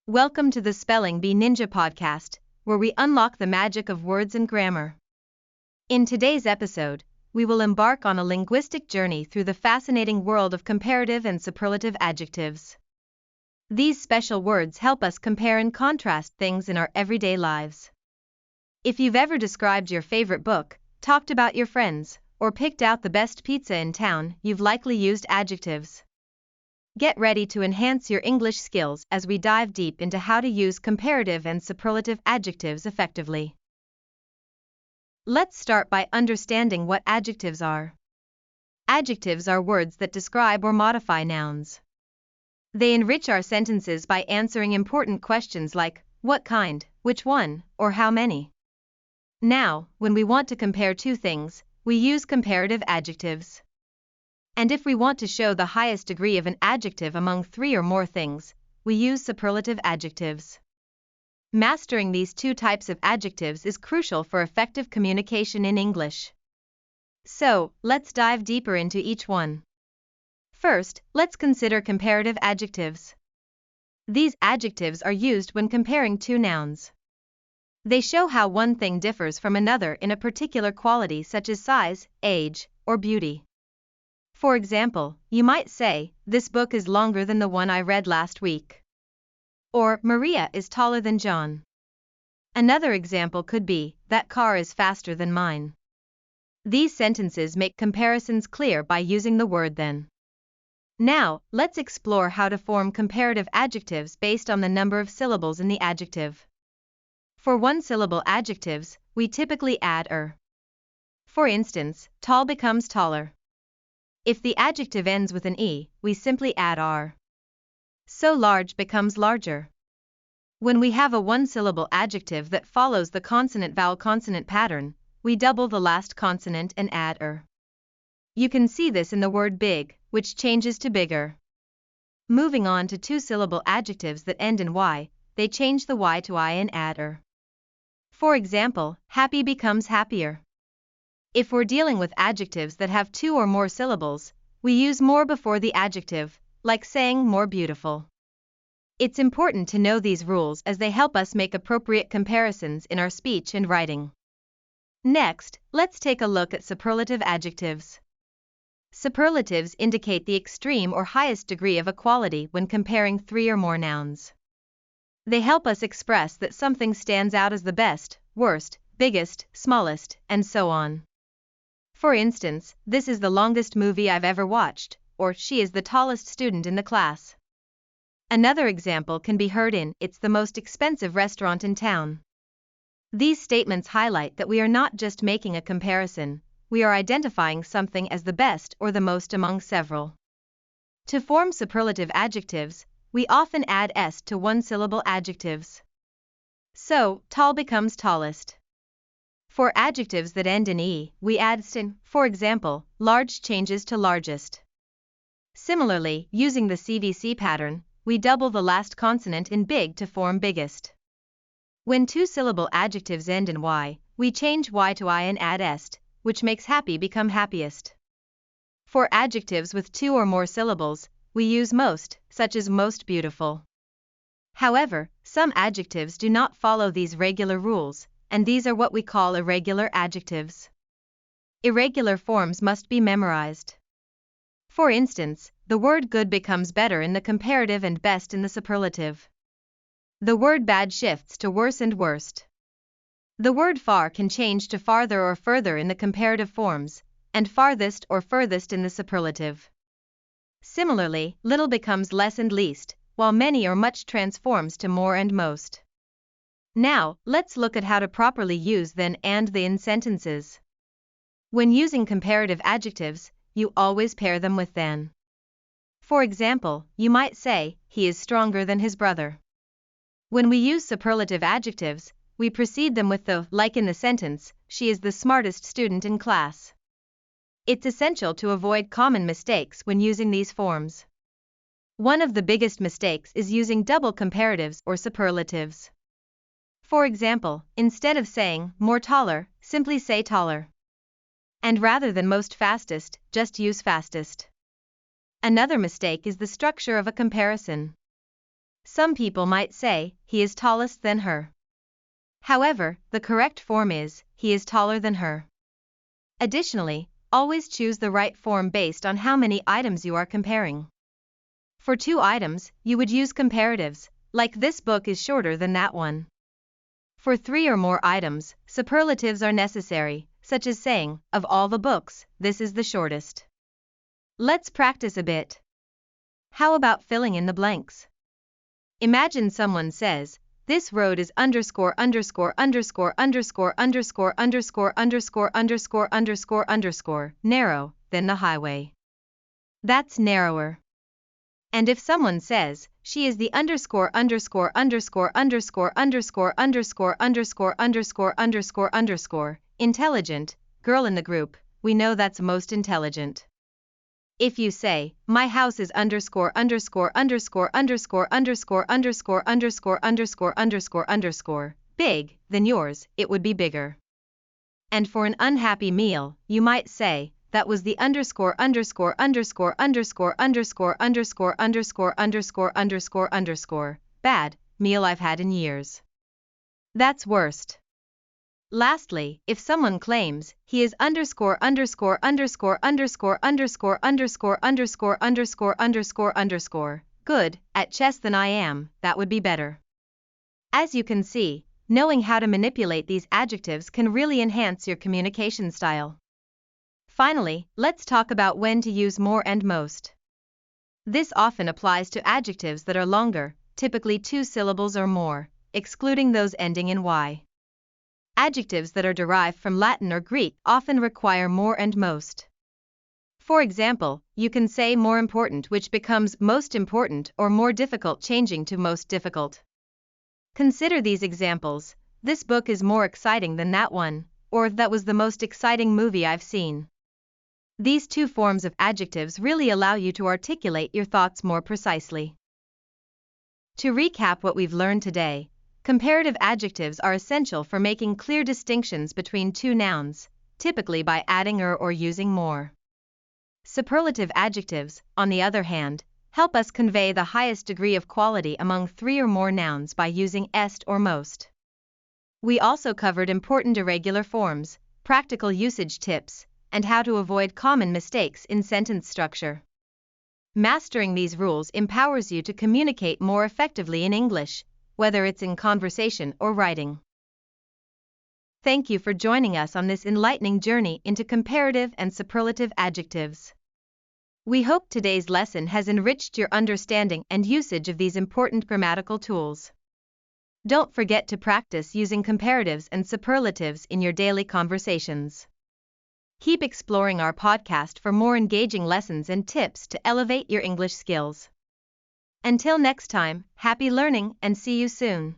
Welcome to the Spelling Bee Ninja podcast, where we unlock the magic of words and grammar. In today's episode, we will embark on a linguistic journey through the fascinating world of comparative and superlative adjectives. These special words help us compare and contrast things in our everyday lives. If you've ever described your favorite book, talked about your friends, or picked out the best pizza in town, you've likely used adjectives. Get ready to enhance your English skills as we dive deep into how to use comparative and superlative adjectives effectively. Let's start by understanding what adjectives are. Adjectives are words that describe or modify nouns. They enrich our sentences by answering important questions like, what kind, which one, or how many. Now, when we want to compare two things, we use comparative adjectives. And if we want to show the highest degree of an adjective among three or more things, we use superlative adjectives. Mastering these two types of adjectives is crucial for effective communication in English. So, let's dive deeper into each one. First, let's consider comparative adjectives. These adjectives are used when comparing two nouns. They show how one thing differs from another in a particular quality such as size, age, or beauty. For example, you might say, this book is longer than the one I read last week. Or, Maria is taller than John. Another example could be, that car is faster than mine. These sentences make comparisons clear by using the word than. Now, let's explore how to form comparative adjectives based on the number of syllables in the adjective. For one-syllable adjectives, we typically add er. For instance, tall becomes taller. If the adjective ends with an e, we simply add are. So large becomes larger. When we have a one-syllable adjective that follows the consonant-vowel-consonant pattern, we double the last consonant and add er. You can see this in the word big, which changes to bigger. Moving on to two-syllable adjectives that end in y, they change the y to I and add er. For example, happy becomes happier. If we're dealing with adjectives that have two or more syllables, we use more before the adjective, like saying more beautiful. It's important to know these rules as they help us make appropriate comparisons in our speech and writing. Next, let's take a look at superlative adjectives. Superlatives indicate the extreme or highest degree of equality when comparing three or more nouns. They help us express that something stands out as the best, worst, biggest, smallest, and so on. For instance, this is the longest movie I've ever watched, or she is the tallest student in the class. Another example can be heard in, it's the most expensive restaurant in town. These statements highlight that we are not just making a comparison, we are identifying something as the best or the most among several. To form superlative adjectives, we often add s to one-syllable adjectives. So, tall becomes tallest. For adjectives that end in e, we add stin, for example, large changes to largest. Similarly, using the CVC pattern, we double the last consonant in big to form biggest. When two-syllable adjectives end in y, we change y to I and add est, which makes happy become happiest. For adjectives with two or more syllables, we use most, such as most beautiful. However, some adjectives do not follow these regular rules, and these are what we call irregular adjectives. Irregular forms must be memorized. For instance, the word good becomes better in the comparative and best in the superlative. The word bad shifts to worse and worst. The word far can change to farther or further in the comparative forms, and farthest or furthest in the superlative. Similarly, little becomes less and least, while many or much transforms to more and most. Now, let's look at how to properly use than and the in sentences. When using comparative adjectives, you always pair them with than. For example, you might say, he is stronger than his brother. When we use superlative adjectives, we precede them with the, like in the sentence, she is the smartest student in class. It's essential to avoid common mistakes when using these forms. One of the biggest mistakes is using double comparatives or superlatives. For example, instead of saying more taller, simply say taller. And rather than most fastest, just use fastest. Another mistake is the structure of a comparison. Some people might say, he is tallest than her. However, the correct form is, he is taller than her. Additionally, always choose the right form based on how many items you are comparing. For 2 items, you would use comparatives, like this book is shorter than that one. For 3 or more items, superlatives are necessary, such as saying, of all the books, this is the shortest. Let's practice a bit. How about filling in the blanks? Imagine someone says, this road is underscore underscore underscore underscore underscore underscore underscore underscore underscore underscore narrow than the highway. That's narrower. And if someone says, she is the underscore underscore underscore underscore underscore underscore underscore underscore underscore underscore intelligent girl in the group, we know that's most intelligent. If you say, my house is underscore underscore underscore underscore underscore underscore underscore underscore underscore underscore big than yours, it would be bigger. And for an unhappy meal, you might say, that was the underscore underscore underscore underscore underscore underscore underscore underscore underscore underscore bad meal I've had in years. That's worst. Lastly, if someone claims, he is underscore underscore underscore underscore underscore underscore underscore underscore underscore underscore good at chess than I am, that would be better. As you can see, knowing how to manipulate these adjectives can really enhance your communication style. Finally, let's talk about when to use more and most. This often applies to adjectives that are longer, typically 2 syllables or more, excluding those ending in y. Adjectives that are derived from Latin or Greek often require more and most. For example, you can say more important, which becomes most important, or more difficult, changing to most difficult. Consider these examples: this book is more exciting than that one, or that was the most exciting movie I've seen. These 2 forms of adjectives really allow you to articulate your thoughts more precisely. To recap what we've learned today, comparative adjectives are essential for making clear distinctions between 2 nouns, typically by adding or using more. Superlative adjectives, on the other hand, help us convey the highest degree of quality among 3 or more nouns by using est or most. We also covered important irregular forms, practical usage tips, and how to avoid common mistakes in sentence structure. Mastering these rules empowers you to communicate more effectively in English, whether it's in conversation or writing. Thank you for joining us on this enlightening journey into comparative and superlative adjectives. We hope today's lesson has enriched your understanding and usage of these important grammatical tools. Don't forget to practice using comparatives and superlatives in your daily conversations. Keep exploring our podcast for more engaging lessons and tips to elevate your English skills. Until next time, happy learning and see you soon.